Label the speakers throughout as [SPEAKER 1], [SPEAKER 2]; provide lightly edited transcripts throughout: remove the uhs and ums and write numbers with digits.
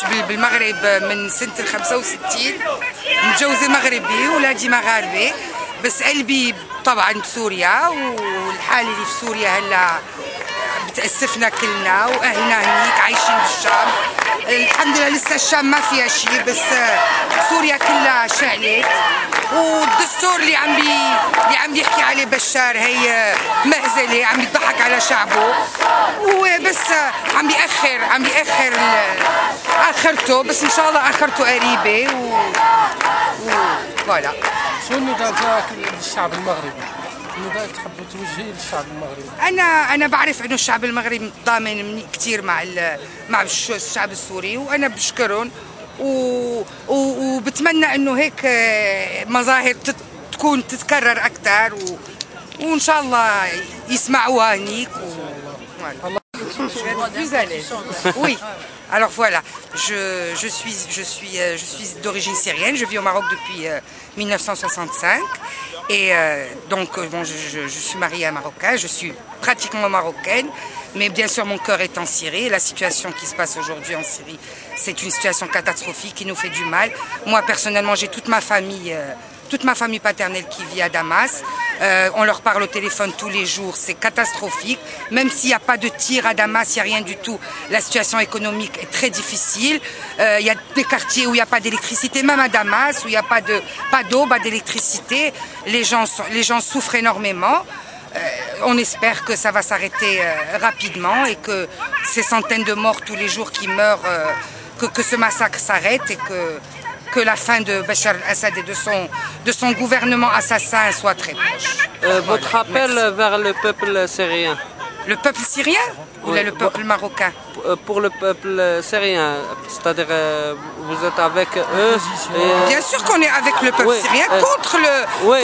[SPEAKER 1] بالمغرب من سنة 65 متجوزة مغربي ولادي مغاربة، بس قلبي طبعا بسوريا، والحالة اللي في سوريا هلا بتأسفنا كلنا، واهلنا هنيك عايشين بالشام. الحمد لله لسه الشام ما فيها شيء، بس سوريا كلها شعلت، والدستور اللي عم بيحكي عليه بشار هي مهزله، عم بيضحك على شعبه، وبس عم بيأخر اخرته، بس ان شاء الله اخرته قريبه فوالا.
[SPEAKER 2] شو النداء تاعك للشعب المغربي؟ النداء تحب توجهيه للشعب المغربي؟
[SPEAKER 1] انا بعرف انه الشعب المغربي متضامن كثير مع الشعب السوري، وانا بشكرهم وبتمنى انه هيك مظاهر تكون تتكرر اكثر، وان شاء الله يسمعوها هنيك. Oui. Alors voilà, je suis d'origine syrienne, je vis au Maroc depuis 1965 et donc bon, je suis mariée à un Marocain, je suis pratiquement marocaine, mais bien sûr mon cœur est en Syrie. La situation qui se passe aujourd'hui en Syrie, c'est une situation catastrophique qui nous fait du mal. Moi personnellement, j'ai toute ma famille paternelle qui vit à Damas. On leur parle au téléphone tous les jours, c'est catastrophique. Même s'il n'y a pas de tir à Damas, il n'y a rien du tout. La situation économique est très difficile. Il y a des quartiers où il n'y a pas d'électricité, même à Damas, où il n'y a pas d'eau, pas d'électricité. Les gens souffrent énormément. On espère que ça va s'arrêter rapidement et que ces centaines de morts tous les jours qui meurent, que ce massacre s'arrête et que la fin de Bachar al-Assad et de son gouvernement assassin soit très proche.
[SPEAKER 3] Votre appel vers le peuple syrien?
[SPEAKER 1] Le peuple syrien ou le peuple marocain?
[SPEAKER 3] Pour le peuple syrien, c'est-à-dire vous êtes avec eux
[SPEAKER 1] Bien sûr qu'on est avec le peuple syrien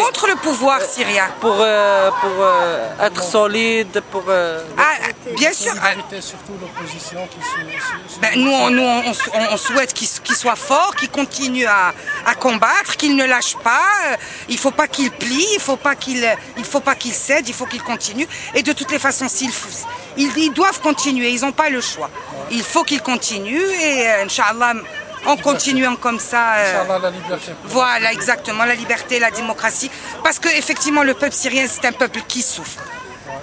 [SPEAKER 1] contre le pouvoir syrien.
[SPEAKER 3] Pour être solide, pour...
[SPEAKER 1] bien sûr.
[SPEAKER 2] Surtout l'opposition qui
[SPEAKER 1] nous on souhaite qu'il soit fort, qu'il continue à combattre, qu'il ne lâche pas. Il ne faut pas qu'il plie, il ne faut pas qu'il cède, il faut qu'il continue. Et de toutes les façons, ils doivent continuer, ils n'ont pas le choix. Il faut qu'ils continuent et Inch'Allah, en continuant comme ça,
[SPEAKER 2] la liberté.
[SPEAKER 1] Voilà, exactement, la liberté, la démocratie. Parce que effectivement, le peuple syrien, c'est un peuple qui souffre.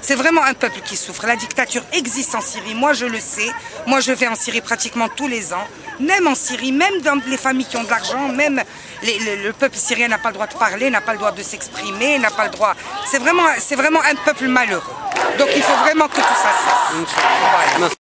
[SPEAKER 1] C'est vraiment un peuple qui souffre. La dictature existe en Syrie, moi je le sais. Moi je vais en Syrie pratiquement tous les ans. Même en Syrie, même dans les familles qui ont de l'argent, même le peuple syrien n'a pas le droit de parler, n'a pas le droit de s'exprimer, n'a pas le droit... C'est vraiment un peuple malheureux. Donc il faut vraiment que tout ça cesse. Voilà.